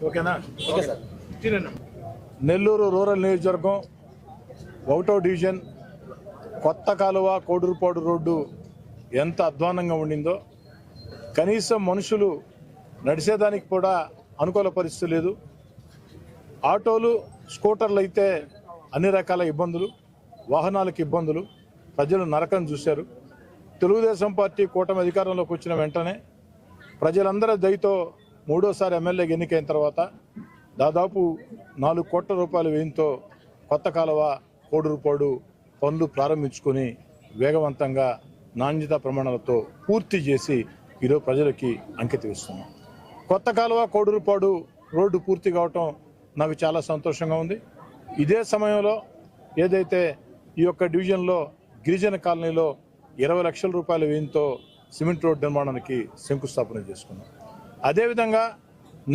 ఓకేనా? నెల్లూరు రూరల్ నియోజకవర్గం 1వ డివిజన్ కొత్త కాలువ కోడూరుపాడు రోడ్డు ఎంత అధ్వానంగా ఉండిందో, కనీసం మనుషులు నడిచేదానికి కూడా అనుకూల పరిస్థితి లేదు. ఆటోలు స్కూటర్లు అయితే అన్ని రకాల ఇబ్బందులు, వాహనాలకు ఇబ్బందులు, ప్రజలు నరకం చూశారు. తెలుగుదేశం పార్టీ కూటమి అధికారంలోకి వచ్చిన వెంటనే ప్రజలందరి దయతో 3వసారి ఎమ్మెల్యేగా ఎన్నికైన తర్వాత దాదాపు 4 కోట్ల రూపాయల వ్యయంతో కొత్త కాలువ కోడూరుపాడు పనులు ప్రారంభించుకొని వేగవంతంగా నాణ్యతా ప్రమాణాలతో పూర్తి చేసి ఈరోజు ప్రజలకి అంకితం ఇస్తున్నాం. కొత్త కాలువ కోడూరుపాడు రోడ్డు పూర్తి కావటం నాకు చాలా సంతోషంగా ఉంది. ఇదే సమయంలో ఏదైతే ఈ యొక్క డివిజన్లో గిరిజన కాలనీలో 20 లక్షల రూపాయల వ్యయంతో సిమెంట్ రోడ్డు నిర్మాణానికి శంకుస్థాపన చేసుకున్నాం. అదేవిధంగా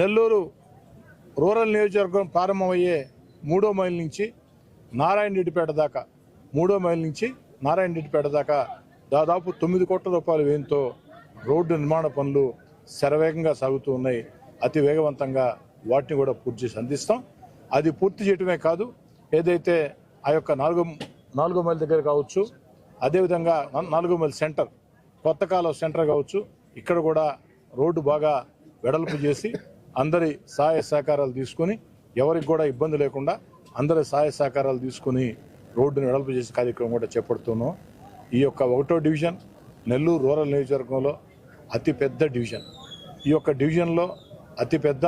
నెల్లూరు రూరల్ నియోజకవర్గం ప్రారంభమయ్యే 3వ మైల్ నుంచి నారాయణరెడ్డిపేట దాకా 3వ మైల్ నుంచి నారాయణరెడ్డిపేట దాకా దాదాపు 9 కోట్ల రూపాయల వ్యయంతో రోడ్డు నిర్మాణ పనులు శరవేగంగా సాగుతూ ఉన్నాయి. అతి వేగవంతంగా వాటిని కూడా పూర్తి చేసి అందిస్తాం. అది పూర్తి చేయటమే కాదు, ఏదైతే ఆ యొక్క 4వ మైల్ దగ్గర కావచ్చు, అదేవిధంగా 4వ మైల్ సెంటర్ కొత్త కాలువ సెంటర్ కావచ్చు, ఇక్కడ కూడా రోడ్డు బాగా వెడల్పు చేసి అందరి సహాయ సహకారాలు తీసుకుని, ఎవరికి కూడా ఇబ్బంది లేకుండా అందరి సహాయ సహకారాలు తీసుకుని రోడ్డును వెడల్పు చేసే కార్యక్రమం కూడా చేపడుతున్నాం. ఈ యొక్క 1వ డివిజన్ నెల్లూరు రూరల్ నియోజకవర్గంలో అతిపెద్ద డివిజన్. ఈ యొక్క డివిజన్లో అతిపెద్ద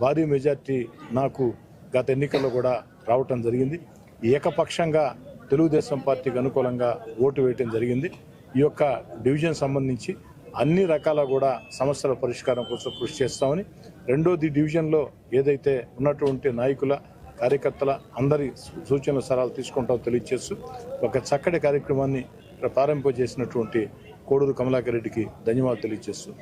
భారీ మెజార్టీ నాకు గత ఎన్నికల్లో కూడా రావటం జరిగింది. ఏకపక్షంగా తెలుగుదేశం పార్టీకి అనుకూలంగా ఓటు వేయటం జరిగింది. ఈ యొక్క డివిజన్ సంబంధించి అన్ని రకాల కూడా సమస్యల పరిష్కారం కోసం కృషి చేస్తామని, రెండోది డివిజన్లో ఏదైతే ఉన్నటువంటి నాయకుల కార్యకర్తల అందరి సూచనల సలహాలు తీసుకుంటామో తెలియజేస్తూ ఒక చక్కటి కార్యక్రమాన్ని ప్రారంభింపజేసినటువంటి కోడూరు కమలాకర్ రెడ్డికి ధన్యవాదాలు తెలియజేస్తూ